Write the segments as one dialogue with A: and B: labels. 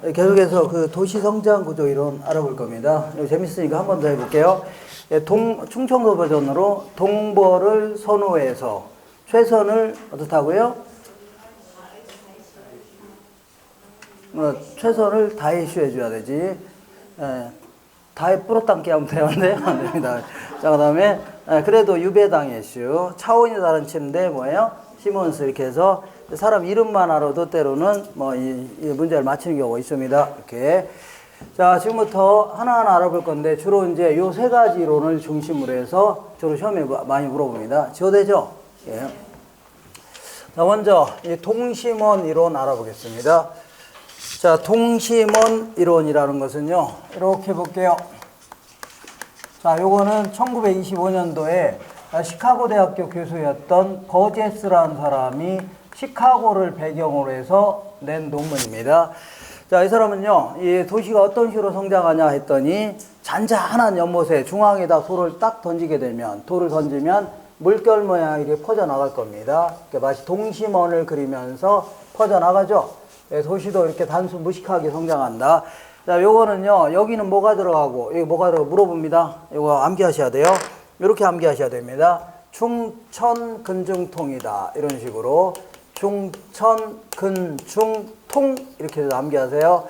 A: 계속해서 그 도시 성장 구조 이론 알아볼 겁니다. 이거 재밌으니까 한 번 더 해볼게요. 충청도 버전으로 동벌을 선호해서 최선을 어떻다고요? 최선을 다해 해줘야 되지. 다해 뿌렸담기 하면 되는데 안 됩니다. 자, 그 다음에 그래도 유배당했슈. 차원이 다른 침대 뭐예요? 시몬스 이렇게 해서 사람 이름만 알아도 때로는 뭐 이 문제를 맞히는 경우가 있습니다. 이렇게. 자, 지금부터 하나하나 알아볼 건데 주로 이제 요 세 가지 이론을 중심으로 해서 주로 시험에 많이 물어봅니다. 지워되죠? 예. 자, 먼저 이 동심원 이론 알아보겠습니다. 자, 동심원 이론이라는 것은요, 이렇게 볼게요. 자, 요거는 1925년도에 시카고 대학교 교수였던 버제스라는 사람이 시카고를 배경으로 해서 낸 논문입니다. 자, 이 사람은요, 이 도시가 어떤 식으로 성장하냐 했더니 잔잔한 연못에 중앙에다 돌을 딱 던지게 되면, 돌을 던지면 물결 모양이 이렇게 퍼져나갈 겁니다. 마치 동심원을 그리면서 퍼져나가죠. 도시도 이렇게 단순 무식하게 성장한다. 자, 요거는요, 여기는 뭐가 들어가고, 여기 뭐가 들어가고 물어봅니다. 요거 암기하셔야 돼요. 이렇게 암기하셔야 됩니다. 충천 근중통이다. 이런 식으로. 중천 근중통 이렇게 해서 암기하세요.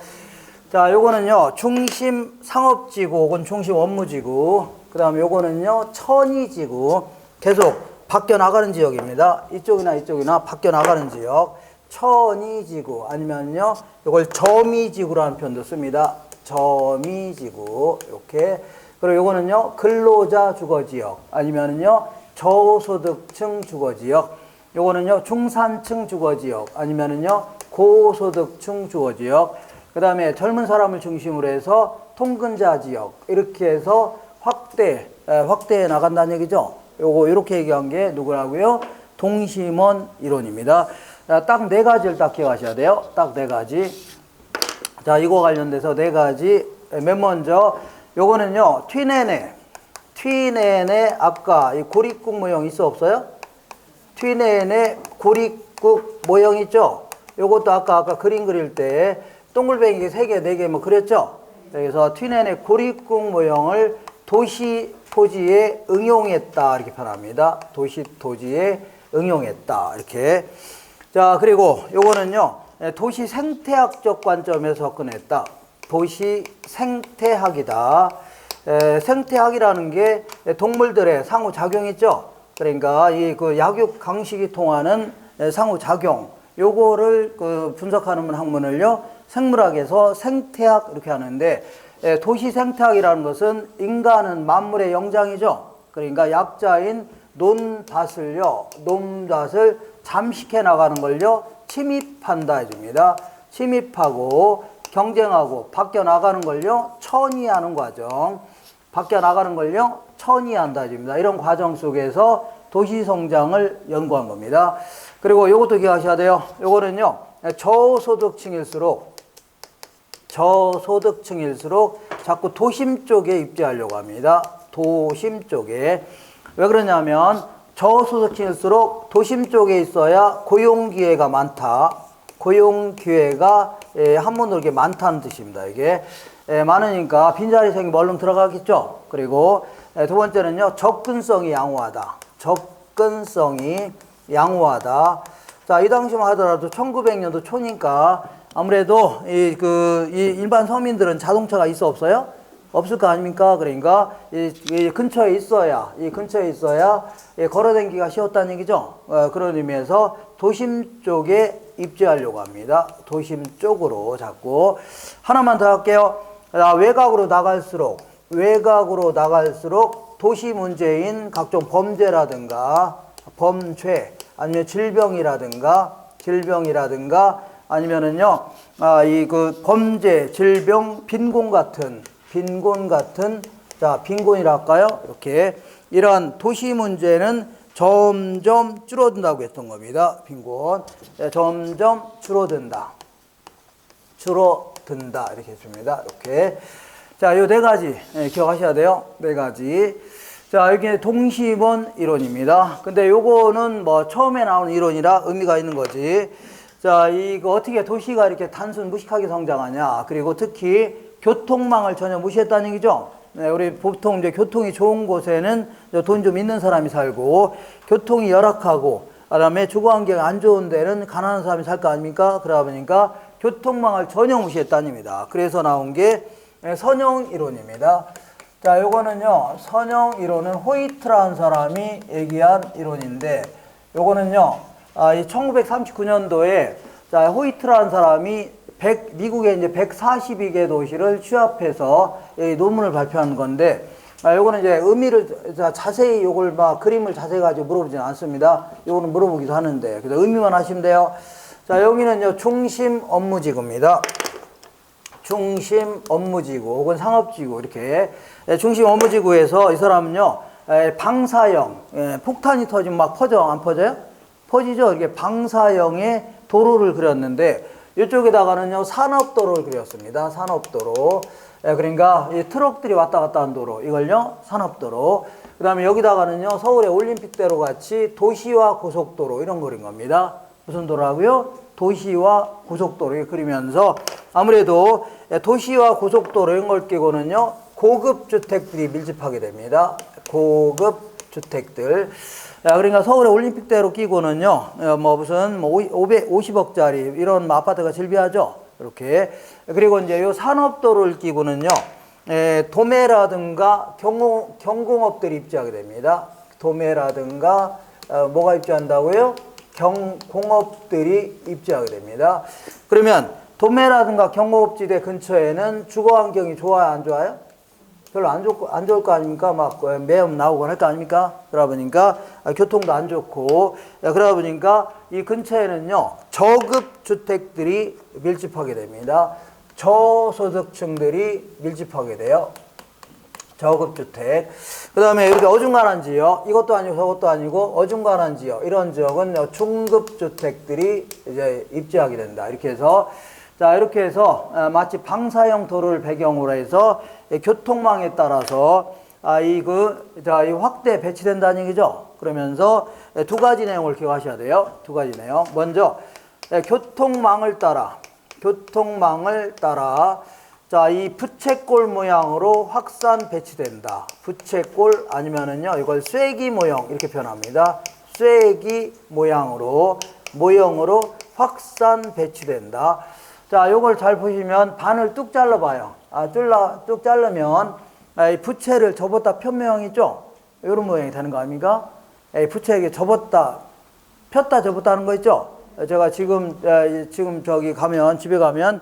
A: 자, 요거는요, 중심 상업지구 혹은 중심 업무지구. 그 다음에 요거는요, 천이지구. 계속 바뀌어 나가는 지역입니다. 이쪽이나 이쪽이나 바뀌어 나가는 지역. 천이지구 아니면요 이걸 점이지구라는 표현도 씁니다. 점이지구 이렇게. 그리고 요거는요 근로자 주거지역 아니면은요 저소득층 주거지역. 요거는요 중산층 주거지역 아니면은요 고소득층 주거지역. 그 다음에 젊은 사람을 중심으로 해서 통근자 지역 이렇게 해서 확대해 나간다는 얘기죠. 요거 이렇게 얘기한 게 누구라고요? 동심원 이론입니다. 딱 네 가지를 딱 기억하셔야 돼요. 딱 네 가지. 자, 이거 관련돼서 네 가지. 맨 먼저, 요거는요, 튀네네, 아까 이 고립국 모형 있어, 없어요? 튀네네 고립국 모형 있죠? 요것도 아까 그림 그릴 때 동글뱅이 3개, 4개 뭐 그랬죠? 그래서 튀네네 고립국 모형을 도시 토지에 응용했다. 이렇게 표현합니다. 도시 토지에 응용했다. 이렇게. 자, 그리고 요거는요, 도시 생태학적 관점에서 접근했다. 도시 생태학이다. 생태학이라는 게 동물들의 상호작용 있죠? 그러니까 이 그 약육 강식이 통하는 상호작용, 요거를 그 분석하는 학문을요, 생물학에서 생태학 이렇게 하는데, 도시 생태학이라는 것은 인간은 만물의 영장이죠? 그러니까 약자인 논닷을 잠식해 나가는 걸요 침입한다 해줍니다. 침입하고 경쟁하고 바뀌어 나가는 걸요 천이하는 과정. 바뀌어 나가는 걸요 천이한다 해줍니다. 이런 과정 속에서 도시 성장을 연구한 겁니다. 그리고 이것도 기억하셔야 돼요. 요거는요 저소득층일수록 자꾸 도심 쪽에 입지하려고 합니다. 도심 쪽에. 왜 그러냐면 저소득층일수록 도심 쪽에 있어야 고용기회가 많다. 고용기회가 한문으로 이렇게 많다는 뜻입니다. 이게 많으니까 빈자리 생기면 얼른 들어가겠죠. 그리고 두 번째는요 접근성이 양호하다. 접근성이 양호하다. 자, 이 당시만 하더라도 1900년도 초니까 아무래도 이 일반 서민들은 자동차가 있어 없어요? 없을 거 아닙니까? 그러니까 이 근처에 있어야 걸어다니기가 쉬웠다는 얘기죠. 그런 의미에서 도심 쪽에 입지하려고 합니다. 도심 쪽으로 자꾸. 하나만 더 할게요. 외곽으로 나갈수록 도시 문제인 각종 범죄라든가 범죄 아니면 질병이라든가 아니면은요 이 그 범죄, 질병, 빈곤 같은 자, 빈곤이라 할까요? 이렇게 이러한 도시 문제는 점점 줄어든다고 했던 겁니다. 빈곤. 점점 줄어든다. 이렇게 했습니다. 이렇게. 자, 요 네 가지 기억하셔야 돼요. 네 가지. 자, 여기 동심원 이론입니다. 근데 요거는 뭐 처음에 나오는 이론이라 의미가 있는 거지. 자, 이거 어떻게 도시가 이렇게 단순 무식하게 성장하냐. 그리고 특히 교통망을 전혀 무시했다는 얘기죠. 네, 우리 보통 이제 교통이 좋은 곳에는 돈 좀 있는 사람이 살고, 교통이 열악하고, 그다음에 주거 환경이 안 좋은 데는 가난한 사람이 살 거 아닙니까? 그러다 보니까 교통망을 전혀 무시했다는 얘기입니다. 그래서 나온 게 선형 이론입니다. 자, 요거는요, 선형 이론은 호이트라는 사람이 얘기한 이론인데, 요거는요, 이 1939년도에 자, 호이트라는 사람이 미국의 이제 142개 도시를 취합해서 이 논문을 발표한 건데, 요거는 이제 의미를 자세히 요걸 막 그림을 자세히 가지고 물어보지는 않습니다. 요거는 물어보기도 하는데, 그래서 의미만 하시면 돼요. 자, 여기는요, 중심 업무지구입니다. 중심 업무지구 혹은 상업지구 이렇게 중심 업무지구에서 이 사람은요, 방사형 폭탄이 터지면 막 퍼져 안 퍼져요? 퍼지죠. 이렇게 방사형의 도로를 그렸는데 이쪽에다가는요 산업도로를 그렸습니다. 산업도로. 그러니까 이 트럭들이 왔다 갔다 하는 도로, 이걸요 산업도로. 그 다음에 여기다가는요 서울의 올림픽대로 같이 도시와 고속도로 이런 거 그린 겁니다. 무슨 도로라고요? 도시와 고속도로 이렇게 그리면서 아무래도 도시와 고속도로 이런 걸 끼고는요 고급 주택들이 밀집하게 됩니다. 고급 주택들. 그러니까 서울의 올림픽대로 끼고는요, 뭐 무슨 뭐 550억짜리 이런 아파트가 즐비하죠. 이렇게. 그리고 이제 요 산업도로를 끼고는요, 도매라든가 경공업들이 입지하게 됩니다. 도매라든가 뭐가 입지한다고요? 경공업들이 입지하게 됩니다. 그러면 도매라든가 경공업지대 근처에는 주거 환경이 좋아요, 안 좋아요? 별로 안 좋을 거 아닙니까? 막 매연 나오고 할 거 아닙니까? 그러다 보니까 교통도 안 좋고, 그러다 보니까 이 근처에는요 저급 주택들이 밀집하게 됩니다. 저소득층들이 밀집하게 돼요. 저급 주택. 그 다음에 이렇게 어중간한 지역, 이것도 아니고 저것도 아니고 어중간한 지역, 이런 지역은 중급 주택들이 이제 입지하게 된다. 이렇게 해서 자, 이렇게 해서 마치 방사형 도로를 배경으로 해서 교통망에 따라서 이 확대 배치된다는 얘기죠. 그러면서 두 가지 내용을 기억하셔야 돼요. 두 가지 내용. 먼저 교통망을 따라 자, 이 부채꼴 모양으로 확산 배치된다. 부채꼴 아니면은요 이걸 쐐기 모형 이렇게 표현합니다. 쐐기 모형으로 확산 배치된다. 자, 요걸 잘 보시면 반을 뚝 잘라봐요. 뚝 자르면 이 부채를 접었다 편 모양이 있죠? 이런 모양이 되는 거 아닙니까? 부채에게 접었다, 폈다 접었다 하는 거 있죠? 제가 지금 저기 가면, 집에 가면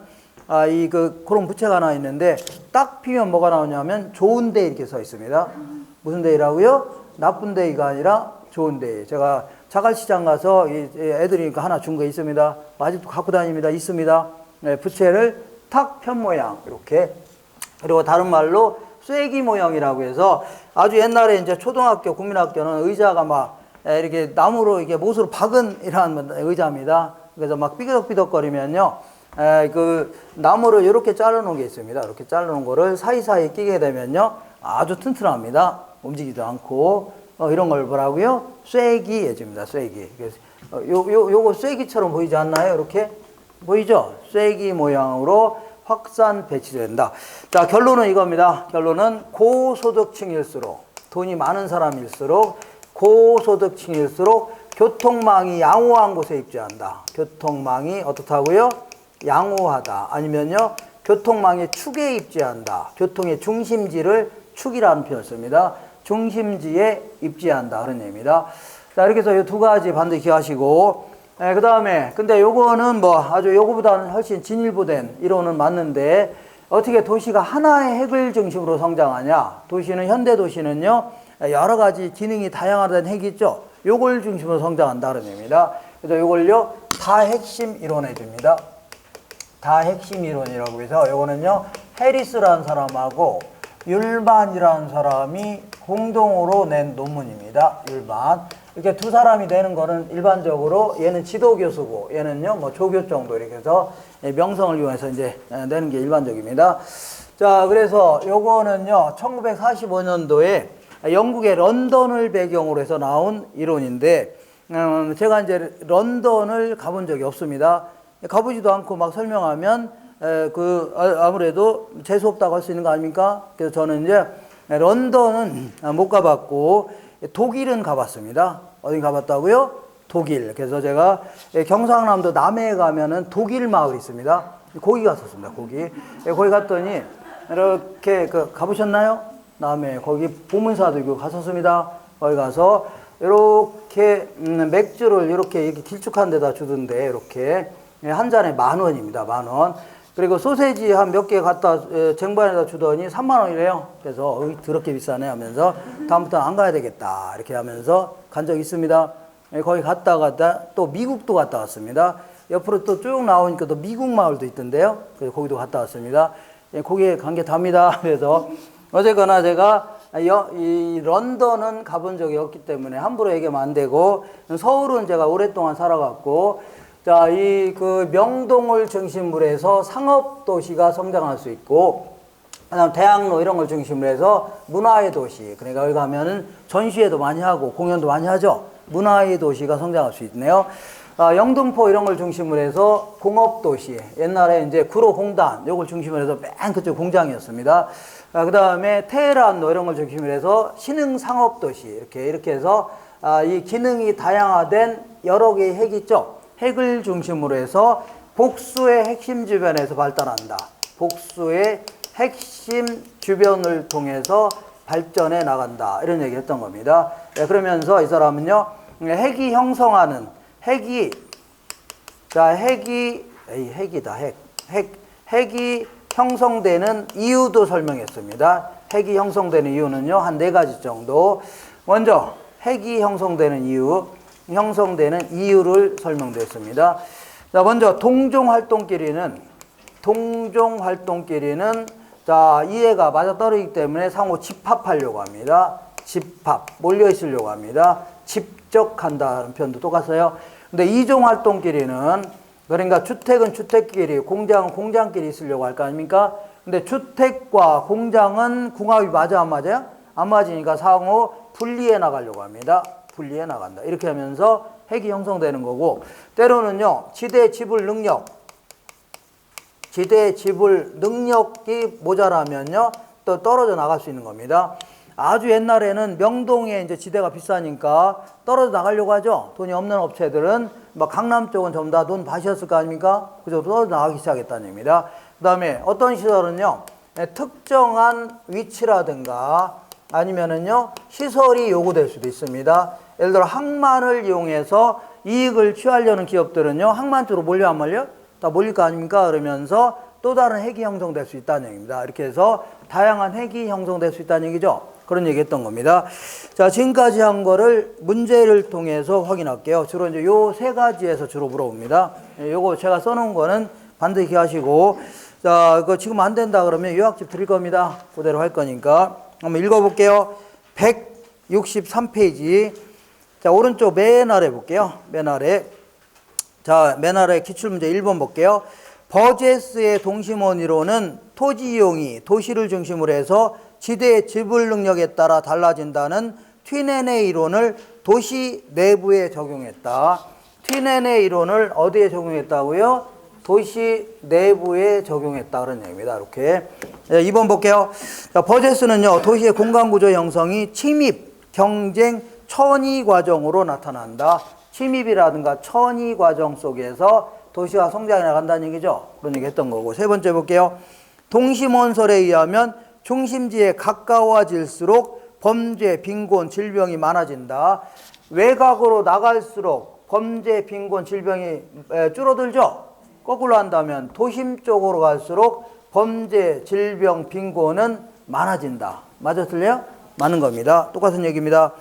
A: 그런 부채가 하나 있는데 딱 피면 뭐가 나오냐면 좋은 데 이렇게 써 있습니다. 무슨 데이라고요? 나쁜 데이가 아니라 좋은 데이. 제가 자갈시장 가서 애들이 하나 준 거 있습니다. 아직도 갖고 다닙니다. 있습니다. 부채를 탁 편 모양 이렇게. 그리고 다른 말로 쐐기 모형이라고 해서 아주 옛날에 이제 초등학교 국민학교는 의자가 막 이렇게 나무로 이렇게 못으로 박은 이런 의자입니다. 그래서 막 삐걱삐걱거리면요 그 나무를 이렇게 잘라놓은 게 있습니다. 이렇게 잘라놓은 거를 사이사이 끼게 되면요 아주 튼튼합니다. 움직이지도 않고 이런 걸 뭐라고요? 쐐기 해줍니다. 쐐기. 그래서 요거 쐐기처럼 보이지 않나요? 이렇게 보이죠? 쐐기 모양으로 확산 배치된다. 자, 결론은 이겁니다. 결론은 고소득층일수록, 돈이 많은 사람일수록, 고소득층일수록 교통망이 양호한 곳에 입지한다. 교통망이 어떻다고요? 양호하다. 아니면요 교통망의 축에 입지한다. 교통의 중심지를 축이라는 표현을 씁니다. 중심지에 입지한다 그런 얘기입니다. 자, 이렇게 해서 이 두 가지 반드시 기억하시고, 그 다음에 근데 요거는 뭐 아주 요거보다는 훨씬 진일보된 이론은 맞는데, 어떻게 도시가 하나의 핵을 중심으로 성장하냐? 도시는, 현대 도시는요 여러 가지 기능이 다양하다는 핵이 있죠. 요걸 중심으로 성장한다는 얘기입니다. 그래서 요걸요 다핵심 이론해 줍니다. 다핵심 이론이라고 해서 요거는요 해리스라는 사람하고 율만이라는 사람이 공동으로 낸 논문입니다. 율만. 이렇게 두 사람이 내는 거는 일반적으로 얘는 지도교수고 얘는요 뭐 조교 정도 이렇게 해서 명성을 이용해서 이제 내는 게 일반적입니다. 자, 그래서 요거는요 1945년도에 영국의 런던을 배경으로 해서 나온 이론인데, 제가 이제 런던을 가본 적이 없습니다. 가보지도 않고 막 설명하면 아무래도 재수 없다고 할 수 있는 거 아닙니까? 그래서 저는 이제 런던은 못 가봤고 독일은 가봤습니다. 어디 가봤다고요? 독일. 그래서 제가 경상남도 남해에 가면은 독일 마을이 있습니다. 거기 갔었습니다. 거기 갔더니 이렇게 가보셨나요? 남해 거기 보문사도 갔었습니다. 거기 가서 이렇게 맥주를 이렇게 길쭉한 데다 주던데 이렇게 한 잔에 10,000원입니다. 10,000원. 그리고 소세지 한 몇 개 갖다 쟁반에다 주더니 30,000원이래요. 그래서 더럽게 비싸네 하면서 다음부터는 안 가야 되겠다 이렇게 하면서 간 적이 있습니다. 거기 갔다가 또 미국도 갔다 왔습니다. 옆으로 또 쭉 나오니까 또 미국 마을도 있던데요. 그래서 거기도 갔다 왔습니다. 거기에 간 게 답니다. 그래서 어쨌거나 제가 이 런던은 가본 적이 없기 때문에 함부로 얘기하면 안 되고, 서울은 제가 오랫동안 살아갔고, 자, 명동을 중심으로 해서 상업도시가 성장할 수 있고, 그다음 대학로 이런 걸 중심으로 해서 문화의 도시, 그러니까 여기 가면은 전시회도 많이 하고 공연도 많이 하죠. 문화의 도시가 성장할 수 있네요. 영등포 이런 걸 중심으로 해서 공업도시, 옛날에 이제 구로공단 요걸 중심으로 해서 맨 그쪽 공장이었습니다. 그 다음에 테헤란 이런 걸 중심으로 해서 신흥상업도시, 이렇게 해서 이 기능이 다양화된 여러 개의 핵이 있죠. 핵을 중심으로 해서 복수의 핵심 주변에서 발달한다. 복수의 핵심 주변을 통해서 발전해 나간다. 이런 얘기 했던 겁니다. 그러면서 이 사람은요, 핵이 형성되는 이유도 설명했습니다. 핵이 형성되는 이유는요, 한 4가지 정도. 먼저, 핵이 형성되는 이유를 설명드렸습니다. 자, 먼저, 동종활동끼리는, 자, 이해가 맞아떨어지기 때문에 상호 집합하려고 합니다. 몰려있으려고 합니다. 집적한다는 표현도 똑같아요. 근데 이종활동끼리는, 그러니까 주택은 주택끼리, 공장은 공장끼리 있으려고 할 거 아닙니까? 근데 주택과 공장은 궁합이 맞아, 안 맞아요? 안 맞으니까 상호 분리해 나가려고 합니다. 분리해 나간다. 이렇게 하면서 핵이 형성되는 거고, 때로는요, 지대 지불 능력이 모자라면요, 또 떨어져 나갈 수 있는 겁니다. 아주 옛날에는 명동에 이제 지대가 비싸니까 떨어져 나가려고 하죠. 돈이 없는 업체들은 막 강남 쪽은 전부 다 돈 밭이었을 거 아닙니까? 그저 떨어져 나가기 시작했다는 얘기입니다. 그 다음에 어떤 시설은요, 특정한 위치라든가 아니면은요, 시설이 요구될 수도 있습니다. 예를 들어 항만을 이용해서 이익을 취하려는 기업들은요, 항만 쪽으로 몰려 안 몰려? 다 몰릴 거 아닙니까? 그러면서 또 다른 핵이 형성될 수 있다는 얘기입니다. 이렇게 해서 다양한 핵이 형성될 수 있다는 얘기죠. 그런 얘기 했던 겁니다. 자, 지금까지 한 거를 문제를 통해서 확인할게요. 주로 이제 요 3가지에서 주로 물어봅니다. 요거 제가 써놓은 거는 반드시 기하시고, 자, 그거 지금 안 된다 그러면 요약집 드릴 겁니다. 그대로 할 거니까. 한번 읽어볼게요. 163페이지. 자, 오른쪽 맨 아래 볼게요. 맨 아래. 자, 맨 아래 기출문제 1번 볼게요. 버제스의 동심원 이론은 토지 이용이 도시를 중심으로 해서 지대 지불 능력에 따라 달라진다는 튠헨의 이론을 도시 내부에 적용했다. 튠헨의 이론을 어디에 적용했다고요? 도시 내부에 적용했다. 그런 얘기입니다. 이렇게. 2번 볼게요. 자, 버제스는요, 도시의 공간구조 형성이 침입, 경쟁, 천위 과정으로 나타난다. 침입이라든가 천위 과정 속에서 도시가 성장해 나간다는 얘기죠. 그런 얘기 했던 거고. 3번째 볼게요. 동심원설에 의하면 중심지에 가까워질수록 범죄, 빈곤, 질병이 많아진다. 외곽으로 나갈수록 범죄, 빈곤, 질병이 줄어들죠. 거꾸로 한다면 도심 쪽으로 갈수록 범죄, 질병, 빈곤은 많아진다. 맞아 틀려요? 맞는 겁니다. 똑같은 얘기입니다.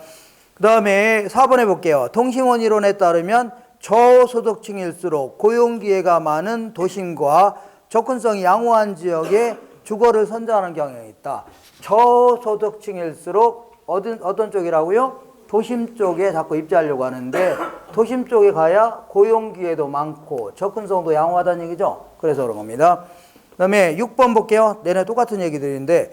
A: 그 다음에 4번에 볼게요. 동심원 이론에 따르면 저소득층일수록 고용기회가 많은 도심과 접근성이 양호한 지역에 주거를 선정하는 경향이 있다. 저소득층일수록 어떤 쪽이라고요? 도심 쪽에 자꾸 입지하려고 하는데, 도심 쪽에 가야 고용기회도 많고 접근성도 양호하다는 얘기죠. 그래서 그런 겁니다. 그 다음에 6번 볼게요. 내내 똑같은 얘기들인데,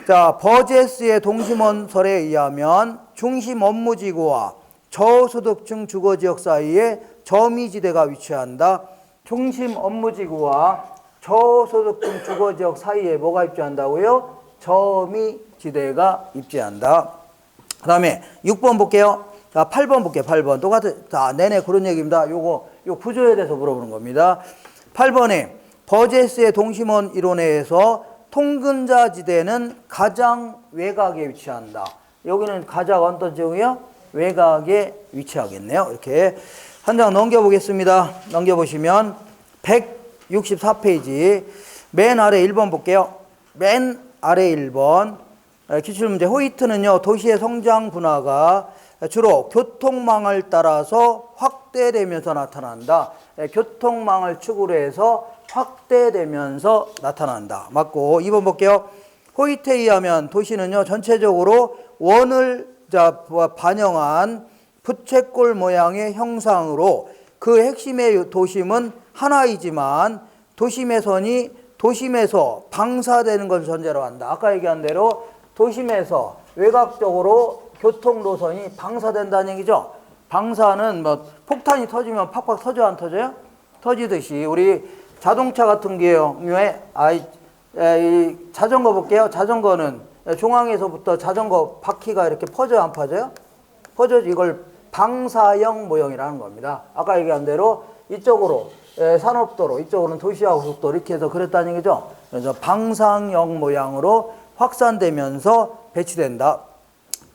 A: 자, 버제스의 동심원설에 의하면 중심 업무지구와 저소득층 주거지역 사이에 점이지대가 위치한다. 중심 업무지구와 저소득층 주거지역 사이에 뭐가 입지한다고요? 점이지대가 입지한다. 그 다음에 6번 볼게요. 자, 8번 볼게요. 8번. 똑같은, 자, 내내 그런 얘기입니다. 요 구조에 대해서 물어보는 겁니다. 8번에 버제스의 동심원 이론에서 통근자지대는 가장 외곽에 위치한다. 여기는 가장 어떤 지역이요? 외곽에 위치하겠네요. 이렇게 한 장 넘겨보겠습니다. 넘겨보시면 164페이지 맨 아래 1번 볼게요. 맨 아래 1번 기출문제. 호이트는요, 도시의 성장 분화가 주로 교통망을 따라서 확대되면서 나타난다. 교통망을 축으로 해서 확대되면서 나타난다. 맞고. 2번 볼게요. 호이트에 의하면 도시는요, 전체적으로 원을 반영한 부채꼴 모양의 형상으로 그 핵심의 도심은 하나이지만 도심의 선이 도심에서 방사되는 것을 전제로 한다. 아까 얘기한 대로 도심에서 외곽적으로 교통 노선이 방사된다는 얘기죠. 방사는 뭐 폭탄이 터지면 팍팍 터져 안 터져요? 터지듯이 우리 자동차 같은 경우에 이 자전거 볼게요. 자전거는 중앙에서부터 자전거 바퀴가 이렇게 퍼져요 안 퍼져요? 퍼져서 이걸 방사형 모형이라는 겁니다. 아까 얘기한 대로 이쪽으로 산업도로, 이쪽으로는 도시와 고속도로 이렇게 해서 그랬다는 얘기죠. 그래서 방사형 모양으로 확산되면서 배치된다.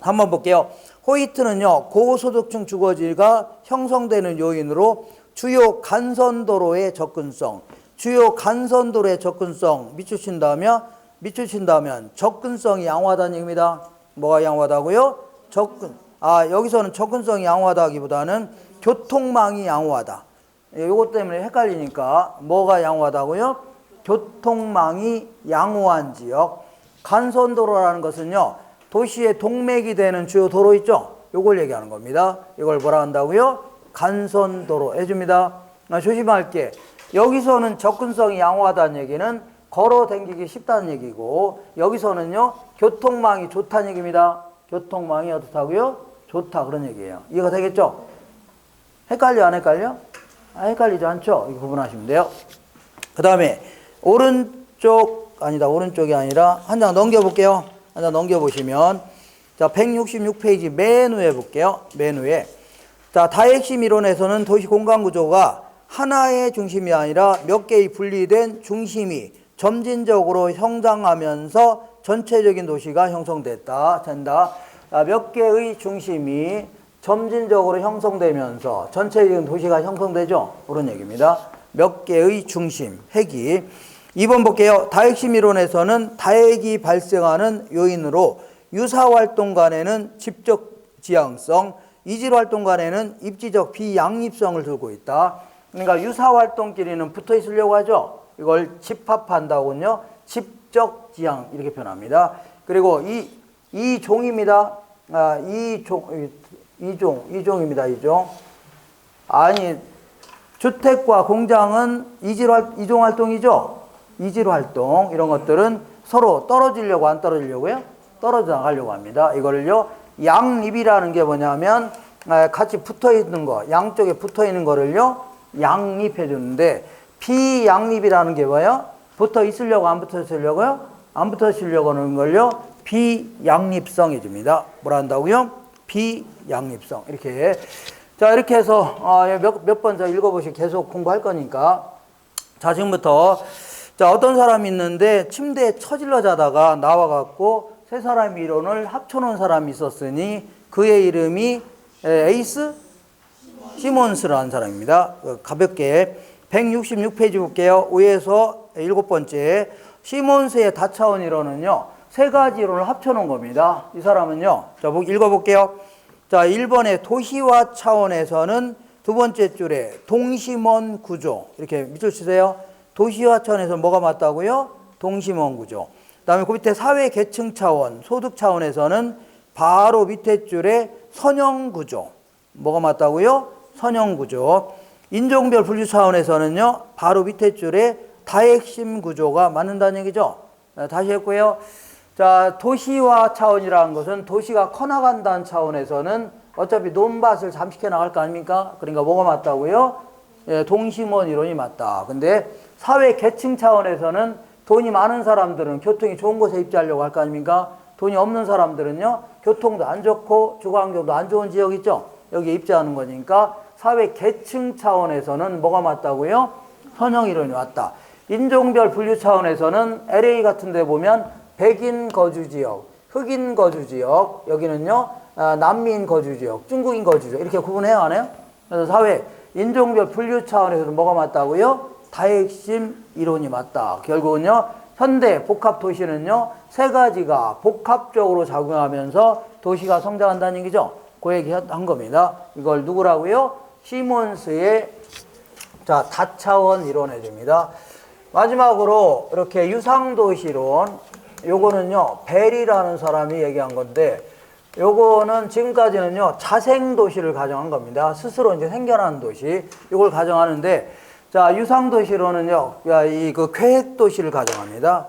A: 한번 볼게요. 호이트는요, 고소득층 주거지가 형성되는 요인으로 주요 간선도로의 접근성, 밑추신다면 접근성이 양호하다는 얘기입니다. 뭐가 양호하다고요? 여기서는 접근성이 양호하다기보다는 교통망이 양호하다. 이것 때문에 헷갈리니까 뭐가 양호하다고요? 교통망이 양호한 지역. 간선도로라는 것은요, 도시의 동맥이 되는 주요 도로 있죠? 요걸 얘기하는 겁니다. 이걸 뭐라 한다고요? 간선도로 해줍니다. 조심할 게, 여기서는 접근성이 양호하다는 얘기는 걸어 다니기 쉽다는 얘기고, 여기서는요, 교통망이 좋다는 얘기입니다. 교통망이 어떻다고요? 좋다, 그런 얘기예요. 이해가 되겠죠? 헷갈려 안 헷갈려? 헷갈리지 않죠? 이거 구분하시면 돼요. 그 다음에 오른쪽이 아니라 한 장 넘겨볼게요. 한 장 넘겨보시면, 자, 166페이지 맨 위에 볼게요. 맨 위에. 자, 다핵심 이론에서는 도시 공간 구조가 하나의 중심이 아니라 몇 개의 분리된 중심이 점진적으로 성장하면서 전체적인 도시가 된다. 몇 개의 중심이 점진적으로 형성되면서 전체적인 도시가 형성되죠. 그런 얘기입니다. 몇 개의 중심, 핵이. 2번 볼게요. 다핵심 이론에서는 다핵이 발생하는 요인으로 유사활동 간에는 집적 지향성, 이질활동 간에는 입지적 비양립성을 두고 있다. 그러니까 유사활동끼리는 붙어 있으려고 하죠. 이걸 집합한다고요. 집적 지향 이렇게 표현합니다. 그리고 이 종입니다. 이종입니다. 이종. 아니, 주택과 공장은 이종활동이죠. 이질활동 이런 것들은 서로 떨어지려고 안 떨어지려고요? 떨어져 나가려고 합니다. 이거를요, 양립이라는 게 뭐냐면 같이 붙어 있는 거, 양쪽에 붙어 있는 거를요, 양립해 주는데, 비양립이라는 게 뭐예요? 붙어 있으려고 안 붙어 있으려고요? 안 붙어 있으려고 하는 걸요, 비양립성 해줍니다. 뭐라 한다고요? 비양립성. 이렇게. 자, 이렇게 해서 몇 번 더 읽어보시고 계속 공부할 거니까. 자, 지금부터 자, 어떤 사람이 있는데 침대에 처질러 자다가 나와갖고 세 사람 이론을 합쳐놓은 사람이 있었으니 그의 이름이 에이스 시몬스라는 사람입니다. 가볍게 166페이지 볼게요. 5에서 7번째. 시몬스의 다차원 이론은요, 세 가지 이론을 합쳐놓은 겁니다. 이 사람은요, 자, 읽어볼게요. 자, 1번의 도시화 차원에서는 두 번째 줄에 동심원 구조. 이렇게 밑줄 치세요. 도시화 차원에서 뭐가 맞다고요? 동심원 구조. 그 다음에 그 밑에 사회 계층 차원, 소득 차원에서는 바로 밑에 줄에 선형 구조. 뭐가 맞다고요? 선형 구조. 인종별 분류 차원에서는요, 바로 밑에 줄에 다핵심 구조가 맞는다는 얘기죠. 다시 했고요. 자, 도시화 차원이라는 것은 도시가 커나간다는 차원에서는 어차피 논밭을 잠식해 나갈 거 아닙니까? 그러니까 뭐가 맞다고요? 예, 동심원 이론이 맞다. 근데 사회 계층 차원에서는 돈이 많은 사람들은 교통이 좋은 곳에 입지하려고 할 거 아닙니까? 돈이 없는 사람들은요, 교통도 안 좋고 주거환경도 안 좋은 지역 있죠? 여기에 입지하는 거니까 사회 계층 차원에서는 뭐가 맞다고요? 선형 이론이 맞다. 인종별 분류 차원에서는 LA 같은 데 보면 백인 거주지역, 흑인 거주지역, 여기는요, 남미인 거주지역, 중국인 거주지역 이렇게 구분해야 하네요. 그래서 사회 인종별 분류 차원에서는 뭐가 맞다고요? 다핵심 이론이 맞다. 결국은요, 현대 복합 도시는요, 세 가지가 복합적으로 작용하면서 도시가 성장한다는 얘기죠. 그 얘기 한 겁니다. 이걸 누구라고요? 시몬스의 자, 다차원 이론해 줍니다. 마지막으로 이렇게 유상도시론, 요거는요, 벨이라는 사람이 얘기한 건데, 요거는 지금까지는요, 자생도시를 가정한 겁니다. 스스로 이제 생겨난 도시, 이걸 가정하는데, 자, 유상도시론은요, 그 계획도시를 가정합니다.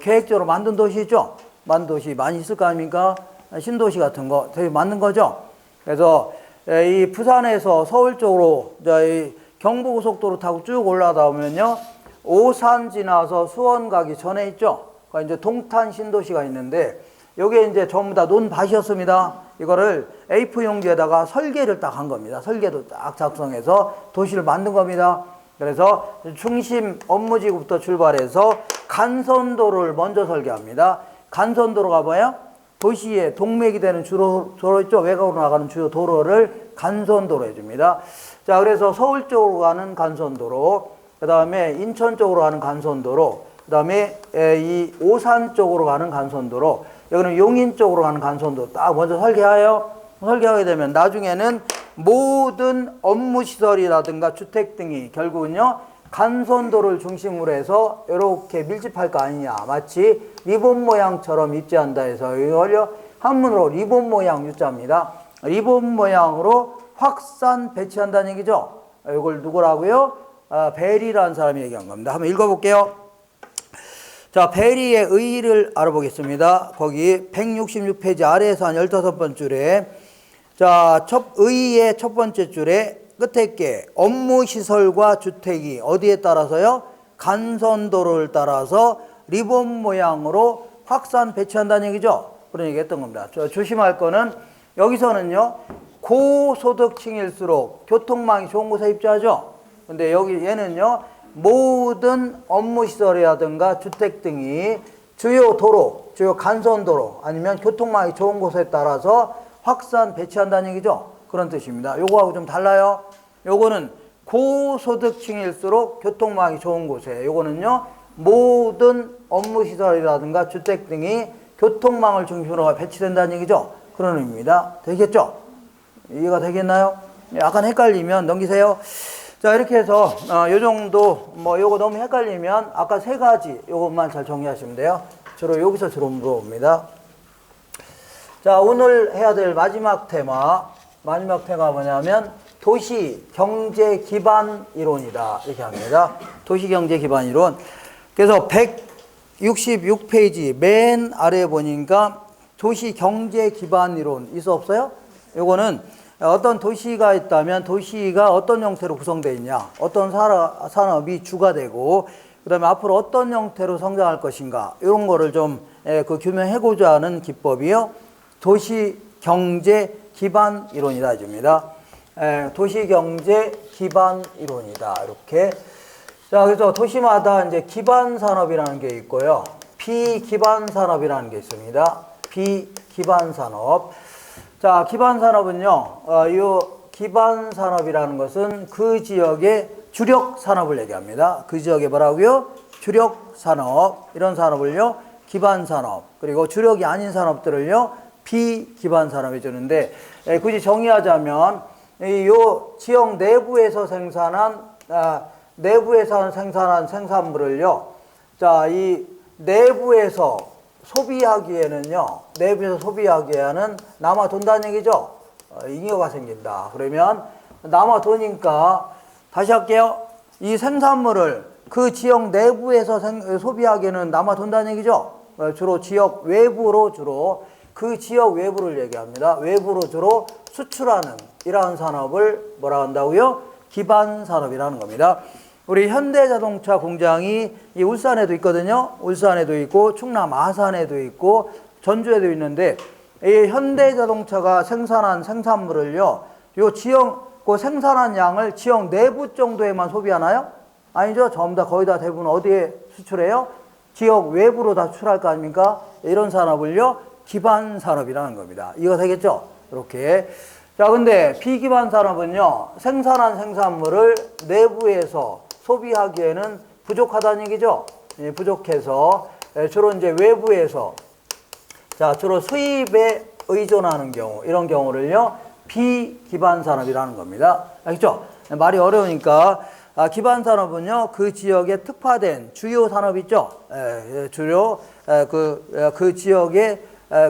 A: 계획적으로 만든 도시 있죠? 만든 도시 많이 있을 거 아닙니까? 신도시 같은 거 되게 만든 거죠? 그래서 이 부산에서 서울 쪽으로 이 경부고속도로 타고 쭉 올라다 보면요, 오산 지나서 수원 가기 전에 있죠? 이제 동탄 신도시가 있는데, 요게 이제 전부 다 논밭이었습니다. 이거를 A4 용지에다가 설계를 딱 한 겁니다. 설계도 딱 작성해서 도시를 만든 겁니다. 그래서 중심 업무지구부터 출발해서 간선도로를 먼저 설계합니다. 간선도로가 뭐예요? 도시의 동맥이 되는 주로 도로 있죠? 외곽으로 나가는 주요 도로를 간선도로 해줍니다. 자, 그래서 서울 쪽으로 가는 간선도로, 그 다음에 인천 쪽으로 가는 간선도로, 그 다음에 이 오산 쪽으로 가는 간선도로, 여기는 용인 쪽으로 가는 간선도로 딱 먼저 설계하게 되면 나중에는 모든 업무시설이라든가 주택 등이 결국은요, 간선도를 중심으로 해서 이렇게 밀집할 거 아니냐. 마치 리본 모양처럼 입지한다 해서 이걸요, 한문으로 리본 모양 유자입니다. 리본 모양으로 확산 배치한다는 얘기죠. 이걸 누구라고요? 베리라는 사람이 얘기한 겁니다. 한번 읽어볼게요. 자, 베리의 의의를 알아보겠습니다. 거기 166페이지 아래에서 한 15번 줄에, 자, 의의의 첫 번째 줄에 끝에 게 업무시설과 주택이 어디에 따라서요? 간선도로를 따라서 리본 모양으로 확산 배치한다는 얘기죠. 그런 얘기 했던 겁니다. 조심할 거는 여기서는요, 고소득층일수록 교통망이 좋은 곳에 입주하죠. 근데 여기 얘는요, 모든 업무시설이라든가 주택 등이 주요 도로, 주요 간선도로 아니면 교통망이 좋은 곳에 따라서 확산 배치한다는 얘기죠. 그런 뜻입니다. 요거하고 좀 달라요. 요거는 고소득층일수록 교통망이 좋은 곳에, 요거는요, 모든 업무시설이라든가 주택 등이 교통망을 중심으로 배치된다는 얘기죠. 그런 의미입니다. 되겠죠? 이해가 되겠나요? 약간 헷갈리면 넘기세요. 자, 이렇게 해서 요 정도, 요거 너무 헷갈리면 아까 세 가지 요것만 잘 정리하시면 돼요. 주로 여기서 주로 물어봅니다. 자, 오늘 해야 될 마지막 테마가 뭐냐면 도시 경제 기반 이론이다, 이렇게 합니다. 도시 경제 기반 이론. 그래서 166페이지 맨 아래에 보니까 도시 경제 기반 이론 있어 없어요? 요거는 어떤 도시가 있다면 도시가 어떤 형태로 구성되어 있냐, 어떤 산업이 주가 되고, 그 다음에 앞으로 어떤 형태로 성장할 것인가, 이런 거를 좀 규명해고자 하는 기법이요, 도시 경제 기반 이론이다 이겁니다. 도시 경제 기반 이론이다, 이렇게. 자, 그래서 도시마다 이제 기반 산업이라는 게 있고요, 비기반 산업이라는 게 있습니다. 비기반 산업. 자, 기반 산업은요, 이 기반 산업이라는 것은 그 지역의 주력 산업을 얘기합니다. 그 지역에 뭐라고요? 주력 산업. 이런 산업을요, 기반 산업. 그리고 주력이 아닌 산업들을요, 비기반 산업 해주는데, 굳이 정의하자면, 이 지역 내부에서 생산한 생산물을요, 자, 이 내부에서 소비하기에는 남아돈다는 얘기죠. 잉여가 생긴다. 그러면 남아도니까, 다시 할게요. 이 생산물을 그 지역 내부에서 소비하기에는 남아돈다는 얘기죠. 주로 지역 외부로 그 지역 외부를 얘기합니다. 외부로 주로 수출하는 이러한 산업을 뭐라 한다고요? 기반 산업이라는 겁니다. 우리 현대자동차 공장이 이 울산에도 있거든요. 울산에도 있고 충남 아산에도 있고 전주에도 있는데 이 현대자동차가 생산한 생산물을요, 요 지역 그 생산한 양을 지역 내부 정도에만 소비하나요? 아니죠. 전부 다 거의 다 대부분 어디에 수출해요? 지역 외부로 다 수출할 거 아닙니까? 이런 산업을요, 기반 산업이라는 겁니다. 이거 되겠죠? 이렇게. 자, 근데 비기반 산업은요, 생산한 생산물을 내부에서 소비하기에는 부족하다는 얘기죠. 예, 부족해서 주로 이제 외부에서, 자, 주로 수입에 의존하는 경우, 이런 경우를요, 비기반 산업이라는 겁니다. 알겠죠? 말이 어려우니까. 기반 산업은요, 그 지역에 특화된 주요 산업 있죠? 주요, 그 지역의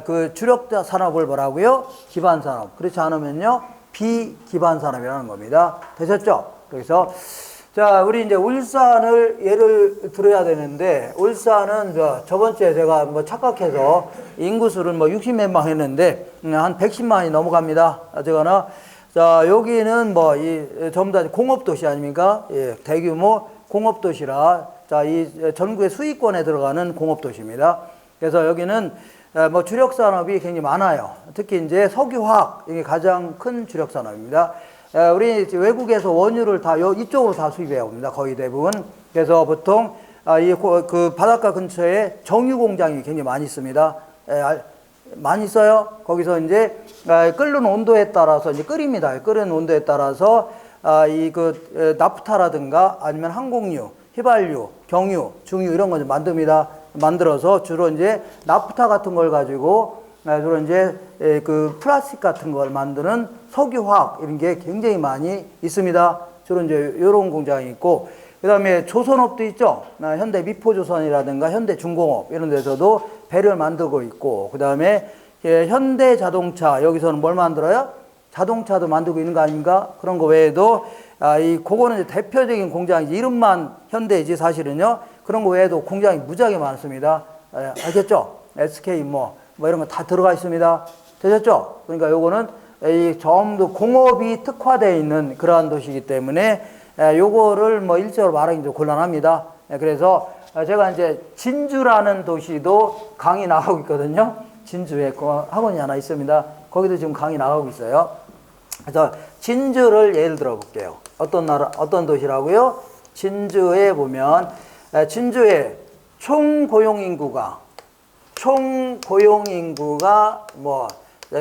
A: 그 주력 산업을 뭐라고요? 기반 산업. 그렇지 않으면요, 비기반 산업이라는 겁니다. 되셨죠? 그래서, 자, 우리 이제 울산을 예를 들어야 되는데, 울산은 저번 주에 제가 뭐 착각해서 인구수를 뭐 60몇만 했는데, 한 110만이 넘어갑니다. 어쨌거나, 자, 여기는 뭐, 전부 다 공업도시 아닙니까? 예, 대규모 공업도시라, 자, 이 전국의 수익권에 들어가는 공업도시입니다. 그래서 여기는 뭐 주력산업이 굉장히 많아요. 특히 이제 석유화학, 이게 가장 큰 주력산업입니다. 우리 외국에서 원유를 다 이쪽으로 다 수입해 옵니다. 거의 대부분. 그래서 보통 그 바닷가 근처에 정유 공장이 굉장히 많이 있습니다. 많이 있어요. 거기서 이제 끓는 온도에 따라서 이제 끓입니다. 끓는 온도에 따라서 나프타라든가 아니면 항공유, 휘발유, 경유, 중유 이런 거 만듭니다. 만들어서 주로 이제 나프타 같은 걸 가지고 주로 이제 그 플라스틱 같은 걸 만드는 석유화학 이런 게 굉장히 많이 있습니다. 주로 이제 이런 공장이 있고, 그 다음에 조선업도 있죠. 현대 미포조선이라든가 현대중공업 이런 데서도 배를 만들고 있고, 그 다음에 현대자동차 여기서는 뭘 만들어요? 자동차도 만들고 있는 거 아닙니까? 그런 거 외에도 그거는 이제 대표적인 공장이지, 이름만 현대이지 사실은요. 그런 거 외에도 공장이 무지하게 많습니다. 알겠죠? SK 뭐 이런 거 다 들어가 있습니다. 되셨죠? 그러니까 요거는 전부 공업이 특화되어 있는 그러한 도시이기 때문에 요거를 뭐 일제로 말하기 좀 곤란합니다. 그래서 제가 이제 진주라는 도시도 강의 나가고 있거든요. 진주에 학원이 하나 있습니다. 거기도 지금 강의 나가고 있어요. 그래서 진주를 예를 들어 볼게요. 어떤 도시라고요? 진주에 보면 진주에 총 고용 인구가 뭐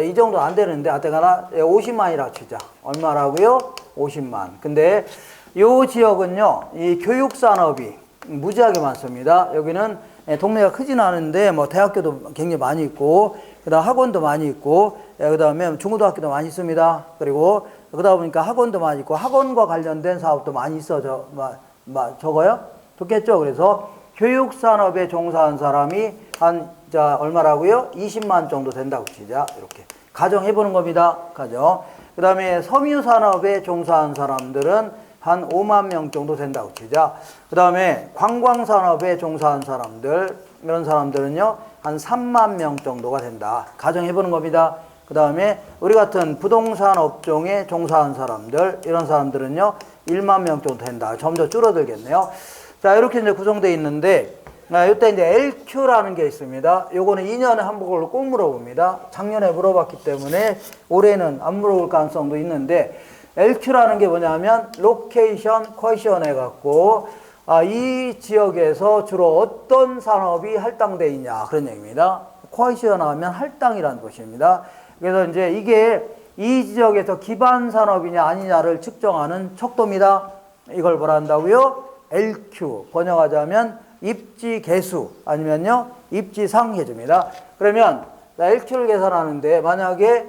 A: 이 정도 안 되는데 어쨌거나 50만이라고 치자. 얼마라고요? 50만. 근데 요 지역은요, 이 교육 산업이 무지하게 많습니다. 여기는 동네가 크진 않은데 뭐 대학교도 굉장히 많이 있고, 그다음 학원도 많이 있고, 그다음에 중고등학교도 많이 있습니다. 그리고 그러다 보니까 학원도 많이 있고, 학원과 관련된 사업도 많이 있어져. 저거요? 좋겠죠? 그래서 교육 산업에 종사한 사람이 얼마라고요? 20만 정도 된다고 치자. 이렇게 가정해 보는 겁니다. 가정. 그 다음에 섬유 산업에 종사한 사람들은 한 5만 명 정도 된다고 치자. 그 다음에 관광 산업에 종사한 사람들, 이런 사람들은요, 한 3만 명 정도가 된다. 가정해 보는 겁니다. 그 다음에 우리 같은 부동산 업종에 종사한 사람들, 이런 사람들은요, 1만 명 정도 된다. 점점 줄어들겠네요. 자, 이렇게 이제 구성되어 있는데, 이때 이제 LQ라는 게 있습니다. 요거는 2년에 한 번을 꼭 물어봅니다. 작년에 물어봤기 때문에 올해는 안 물어볼 가능성도 있는데, LQ라는 게 뭐냐면 로케이션 퀘션 해갖고 이 지역에서 주로 어떤 산업이 할당되어 있냐 그런 얘기입니다. 퀘션 하면 할당이라는 것입니다. 그래서 이제 이게 이 지역에서 기반 산업이냐 아니냐를 측정하는 척도입니다. 이걸 뭐라 한다고요? LQ. 번역하자면 입지 개수 아니면요 입지상 해줍니다. 그러면 LQ를 계산하는데 만약에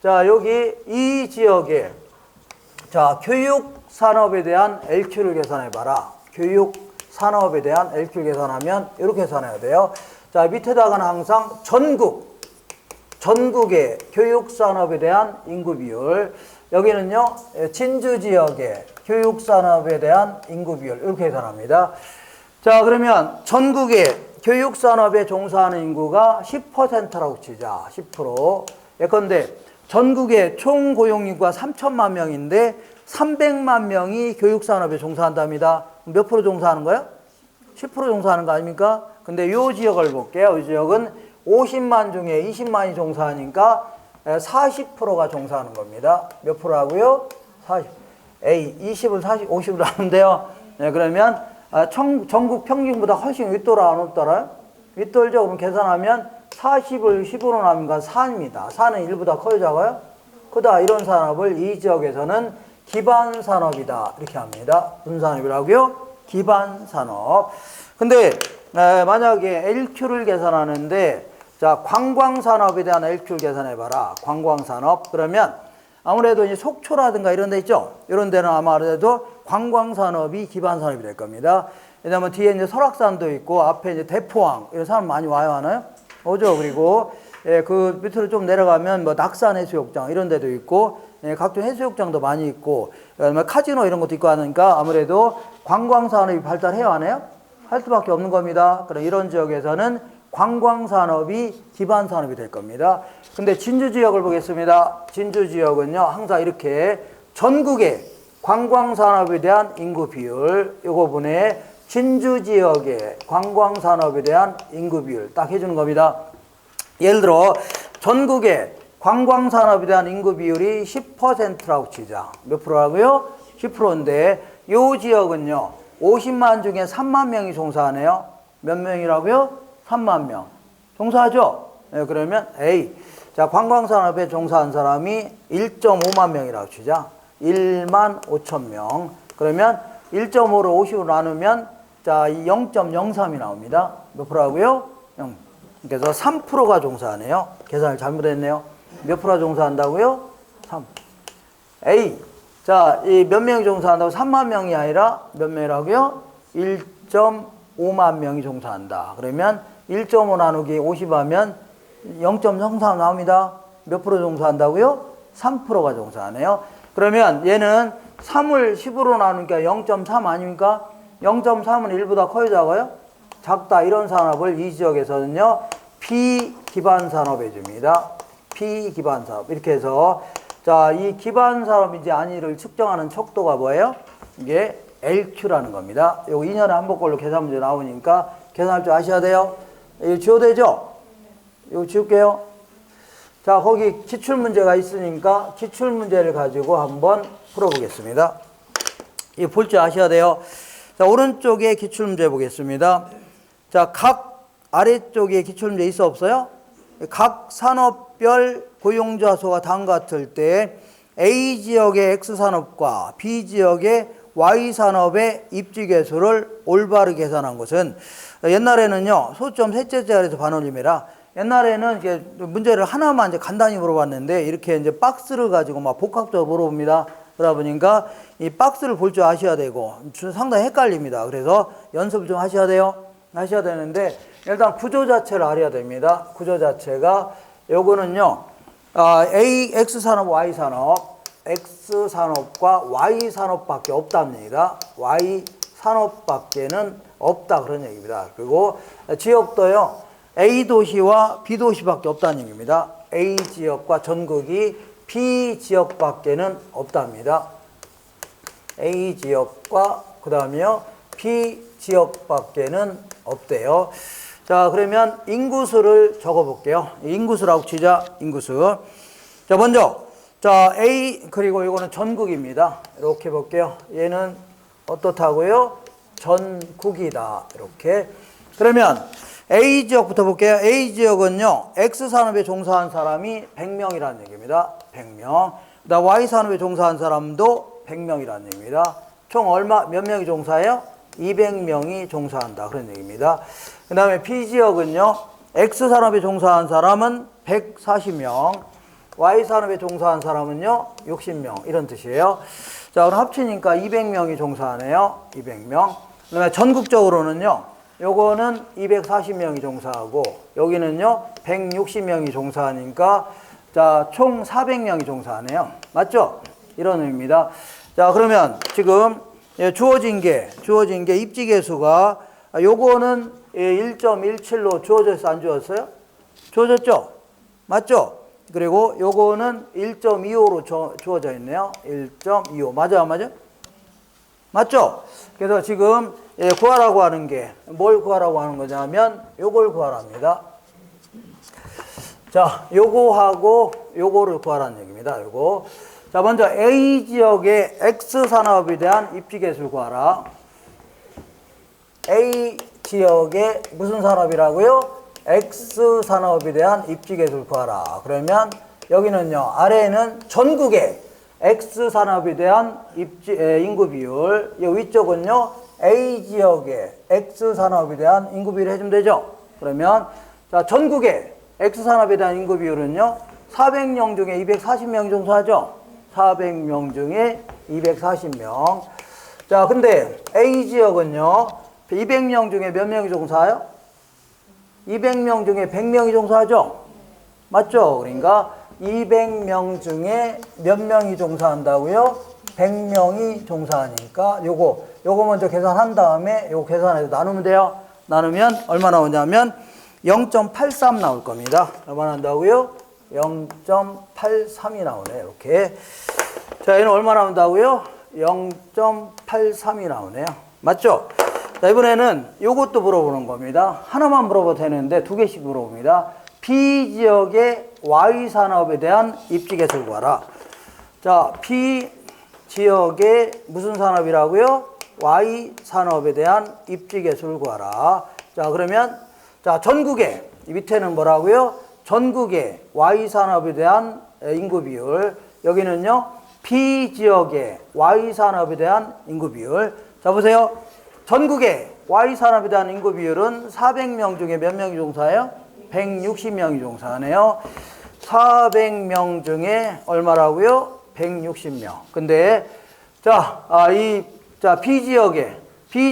A: 자 여기 이 지역에 자 교육 산업에 대한 LQ를 계산해 봐라. 교육 산업에 대한 LQ를 계산하면 이렇게 계산해야 돼요. 자 밑에다가는 항상 전국의 교육 산업에 대한 인구 비율, 여기는요 진주 지역의 교육 산업에 대한 인구 비율 이렇게 계산합니다. 자 그러면 전국의 교육 산업에 종사하는 인구가 10%라고 치자. 10%. 예컨대 전국의 총 고용인구가 3천만 명인데 300만 명이 교육산업에 종사한답니다. 몇 프로 종사하는 거예요? 10% 종사하는 거 아닙니까? 근데 이 지역을 볼게요. 이 지역은 50만 중에 20만이 종사하니까 40%가 종사하는 겁니다. 몇 프로라고요? 40. A 20을 40, 50으로 하면 돼요. 네, 그러면 전국 평균보다 훨씬 윗돌아 안 윗돌아요? 윗돌죠. 그럼 계산하면 40을 10으로 나누니까 4입니다. 4는 1보다 커요, 작아요? 크다. 이런 산업을 이 지역에서는 기반 산업이다. 이렇게 합니다. 무슨 산업이라고요? 기반 산업. 근데 만약에 LQ를 계산하는데 자, 관광 산업에 대한 LQ를 계산해 봐라. 관광 산업. 그러면 아무래도 이제 속초라든가 이런 데 있죠. 이런 데는 아무래도 관광 산업이 기반 산업이 될 겁니다. 왜냐면 뒤에 이제 설악산도 있고 앞에 이제 대포항 이런 사람 많이 와요, 하나요? 오죠. 그리고 그 밑으로 좀 내려가면 뭐 낙산 해수욕장 이런 데도 있고 각종 해수욕장도 많이 있고 그다음에 카지노 이런 것도 있고 하니까 아무래도 관광 산업이 발달해야 하나요? 할 수밖에 없는 겁니다. 그럼 이런 지역에서는 관광 산업이 기반 산업이 될 겁니다. 근데 진주 지역을 보겠습니다. 진주 지역은요, 항상 이렇게 전국의 관광 산업에 대한 인구 비율, 요거 분에 진주 지역의 관광 산업에 대한 인구 비율 딱 해주는 겁니다. 예를 들어 전국의 관광 산업에 대한 인구 비율이 10%라고 치자. 몇 프로라고요? 10%인데 요 지역은요, 50만 중에 3만 명이 종사하네요. 몇 명이라고요? 3만 명. 종사하죠? 네, 그러면 A. 자, 관광산업에 종사한 사람이 1.5만 명이라고 치자. 1만 5천 명. 그러면 1.5를 50으로 나누면 자, 0.03이 나옵니다. 몇 프로라고요? 0. 그래서 3%가 종사하네요. 계산을 잘못했네요. 몇 프로가 종사한다고요? 3. A. 자, 이 몇 명이 종사한다고? 3만 명이 아니라 몇 명이라고요? 1.5만 명이 종사한다. 그러면 1.5 나누기 50 하면 0.03 나옵니다. 몇 프로 종사한다고요? 3%가 종사하네요. 그러면 얘는 3을 10으로 나누니까 0.3 아닙니까? 0.3은 1보다 커요, 작아요? 작다. 이런 산업을 이 지역에서는요, 비기반 산업해 줍니다. 비기반 산업. 이렇게 해서 자, 이 기반 산업인지 아니를 측정하는 척도가 뭐예요? 이게 LQ라는 겁니다. 요거 2년에 한 번꼴로 계산 문제 나오니까 계산할 줄 아셔야 돼요. 이거 지워도 되죠? 이거 지울게요. 자, 거기 기출문제가 있으니까 기출문제를 가지고 한번 풀어보겠습니다. 이거 볼 줄 아셔야 돼요. 자, 오른쪽에 기출문제 보겠습니다. 자, 각 아래쪽에 기출문제 있어 없어요? 각 산업별 고용자 수가 다음 같을 때 A 지역의 X산업과 B 지역의 Y산업의 입지계수를 올바르게 계산한 것은 옛날에는요, 소점 셋째 자리에서 반올림이라 옛날에는 이제 문제를 하나만 이제 간단히 물어봤는데 이렇게 이제 박스를 가지고 막 복합적으로 물어봅니다. 그러다 보니까 이 박스를 볼 줄 아셔야 되고 상당히 헷갈립니다. 그래서 연습을 좀 하셔야 돼요. 하셔야 되는데 일단 구조 자체를 알아야 됩니다. 구조 자체가 요거는요, A, X산업, Y산업, X산업과 Y산업밖에 없답니다. Y산업밖에는 없다 그런 얘기입니다. 그리고 지역도요, A 도시와 B 도시밖에 없다는 얘기입니다. A 지역과 전국이 B 지역밖에는 없답니다. A 지역과 그 다음에요, B 지역밖에는 없대요. 자, 그러면 인구수를 적어 볼게요. 인구수라고 치자. 인구수. 자, 먼저 자, A 그리고 이거는 전국입니다. 이렇게 볼게요. 얘는 어떻다고요? 전국이다. 이렇게. 그러면 A 지역부터 볼게요. A 지역은요, X산업에 종사한 사람이 100명이라는 얘기입니다. 100명. 그다음 Y산업에 종사한 사람도 100명이라는 얘기입니다. 총 얼마, 몇 명이 종사해요? 200명이 종사한다. 그런 얘기입니다. 그 다음에 B 지역은요, X산업에 종사한 사람은 140명, Y산업에 종사한 사람은요, 60명. 이런 뜻이에요. 자, 그럼 합치니까 200명이 종사하네요. 200명. 그 다음에 전국적으로는요, 요거는 240명이 종사하고, 여기는요, 160명이 종사하니까, 자, 총 400명이 종사하네요. 맞죠? 이런 의미입니다. 자, 그러면 지금 주어진 게 입지계수가, 요거는 1.17로 주어졌어, 안 주어졌어요? 주어졌죠? 맞죠? 그리고 요거는 1.25로 주어져 있네요. 1.25. 맞아요, 맞아요? 맞죠? 그래서 지금 구하라고 하는 게 뭘 구하라고 하는 거냐면 요걸 구하랍니다. 자, 요거하고 요거를 구하라는 얘기입니다. 요거. 자, 먼저 A 지역의 X 산업에 대한 입지계수를 구하라. A 지역의 무슨 산업이라고요? X 산업에 대한 입지계수를 구하라. 그러면 여기는요, 아래에는 전국의 X 산업에 대한 인구 비율, 이 위쪽은요, A 지역의 X 산업에 대한 인구 비율을 해주면 되죠. 그러면 자, 전국의 X 산업에 대한 인구 비율은요, 400명 중에 240명이 종사하죠. 400명 중에 240명. 자, 근데 A 지역은요, 200명 중에 몇 명이 종사해요? 200명 중에 100명이 종사하죠? 맞죠? 그러니까 200명 중에 몇 명이 종사한다고요? 100명이 종사하니까 요거 먼저 계산한 다음에 요거 계산해서 나누면 돼요. 나누면 얼마 나오냐면 0.83 나올 겁니다. 얼마 나온다고요? 0.83이 나오네. 이렇게. 자, 얘는 얼마 나온다고요? 0.83이 나오네요. 맞죠? 자, 이번에는 요것도 물어보는 겁니다. 하나만 물어봐도 되는데 두 개씩 물어봅니다. B 지역의 Y 산업에 대한 입지계수를 구하라. 자, B 지역의 무슨 산업이라고요? Y 산업에 대한 입지계수를 구하라. 자, 그러면 자, 전국의 이 밑에는 뭐라고요? 전국의 Y 산업에 대한 인구 비율. 여기는요, B 지역의 Y 산업에 대한 인구 비율. 자, 보세요. 전국의 Y 산업에 대한 인구 비율은 400명 중에 몇 명이 종사해요? 160명이 종사하네요. 400명 중에 얼마라고요? 160명. 근데 자, B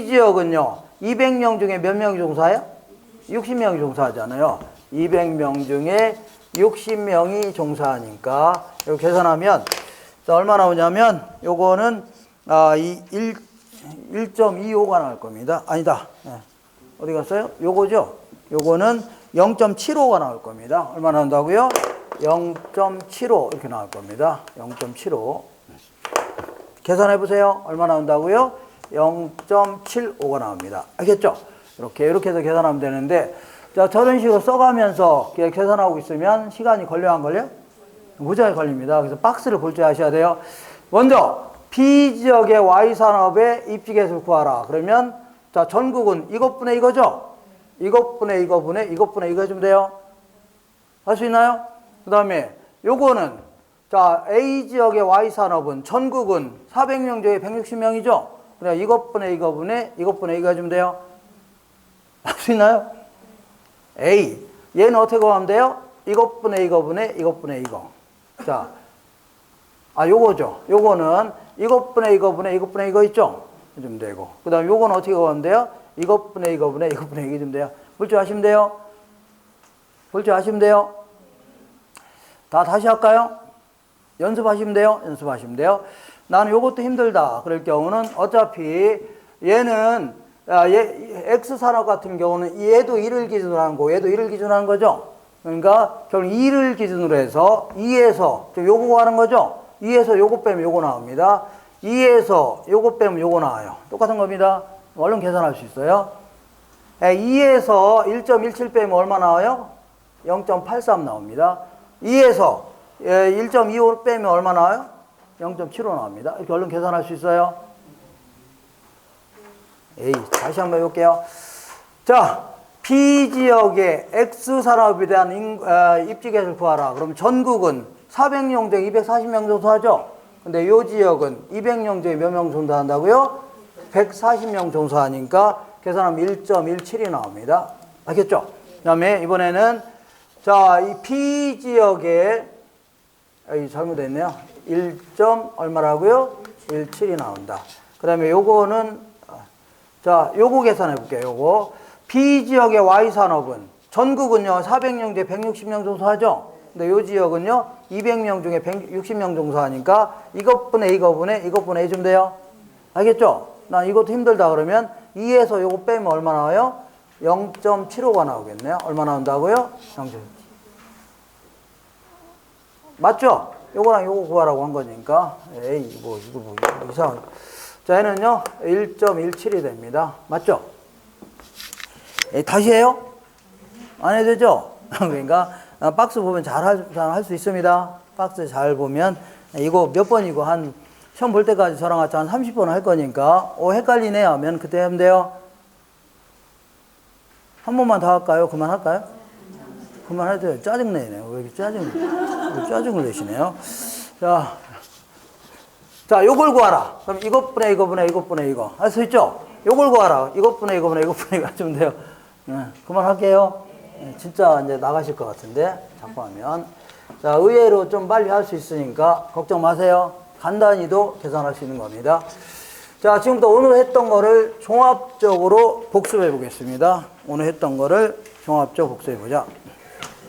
A: 지역은요, 200명 중에 몇 명이 종사해요? 60명이 종사하잖아요. 200명 중에 60명이 종사하니까 이렇게 계산하면 자, 얼마 나오냐면 요거는 1.25가 나올 겁니다. 아니다. 네. 어디 갔어요? 요거죠? 요거는 0.75가 나올 겁니다. 얼마 나온다고요? 0.75 이렇게 나올 겁니다. 0.75. 계산해 보세요. 얼마 나온다고요? 0.75가 나옵니다. 알겠죠? 이렇게 해서 계산하면 되는데, 자, 저런 식으로 써가면서 계산하고 있으면 시간이 걸려, 안 걸려? 무지하게 걸립니다. 그래서 박스를 볼 줄 아셔야 돼요. 먼저, B 지역의 Y 산업의 입지계수를 구하라. 그러면, 자, 전국은 이것분의 이거죠? 이것분의 이거분의 이것분의 이거 해주면 돼요. 할 수 있나요? 그 다음에, 요거는, 자, A 지역의 Y 산업은 전국은 400명 중에 160명이죠? 그래, 이것분의 이거분의 이것분의 이거 해주면 돼요. 할 수 있나요? A. 얘는 어떻게 구하면 돼요? 이것분의 이거분의 이것분의 이거. 자, 요거죠. 요거는 이것분의 이거분의 이것분의 이거 있죠? 해주면 되고. 그 다음 요거는 어떻게 구하면 돼요? 이것분의 이거분의 이것분의 이거 해주면 돼요. 볼 줄 아시면 돼요? 볼 줄 아시면 돼요? 다시 할까요? 연습하시면 돼요? 연습하시면 돼요? 나는 요것도 힘들다. 그럴 경우는 어차피 얘는 X 산업 같은 경우는 얘도 1을 기준으로 하는 거고 얘도 1을 기준으로 하는 거죠. 그러니까 결국 2를 기준으로 해서 2에서 요거 하는 거죠. 2에서 요거 빼면 요거 나옵니다. 2에서 요거 빼면 요거 나와요. 똑같은 겁니다. 얼른 계산할 수 있어요. 2에서 1.17 빼면 얼마 나와요? 0.83 나옵니다. 2에서 1.25 빼면 얼마 나와요? 0.75 나옵니다. 이렇게 얼른 계산할 수 있어요. 다시 한번 해볼게요. 자, B 지역의 X 산업에 대한 입지계수를 구하라. 그럼 전국은 400명 중에 240명 종사하죠? 근데 이 지역은 200명 중에 몇 명 종사한다고요? 140명 종사하니까 계산하면 1.17이 나옵니다. 알겠죠? 그 다음에 이번에는 자, 이 B 지역에 잘못됐네요. 1. 얼마라고요? 17이 나온다. 그 다음에 요거는 자, 요거 계산해 볼게요. 요거. B 지역의 Y 산업은 전국은요, 400명 중에 160명 종사하죠? 근데 요 지역은요, 200명 중에 160명 종사하니까 이것분의 이것분의 해주면 돼요. 알겠죠? 난 이것도 힘들다 그러면 2에서 요거 빼면 얼마 나와요? 0.75가 나오겠네요. 얼마 나온다고요? 0.75. 맞죠? 요거랑 요거 구하라고 한 거니까. 에이, 이거 이상. 자, 얘는요, 1.17이 됩니다. 맞죠? 에이, 다시 해요? 안 해도 되죠? 그러니까, 박스 보면 잘 할 수 있습니다. 박스 잘 보면, 이거 몇 번이고, 시험 볼 때까지 저랑 같이 한 30번 할 거니까, 헷갈리네 하면 그때 하면 돼요. 한 번만 더 할까요? 그만할까요? 그만해도 돼요. 짜증내네요. 왜 이렇게 짜증을 내시네요. 자, 요걸 구하라. 그럼 이것분의 이거. 할 수 있죠? 요걸 구하라. 이것분의 이거 하시면 돼요. 그만할게요. 진짜 이제 나가실 것 같은데, 자꾸 하면. 자, 의외로 좀 빨리 할 수 있으니까, 걱정 마세요. 간단히도 계산할 수 있는 겁니다. 자, 지금부터 오늘 했던 거를 종합적으로 복습해 보겠습니다. 오늘 했던 거를 종합적으로 복습해 보자.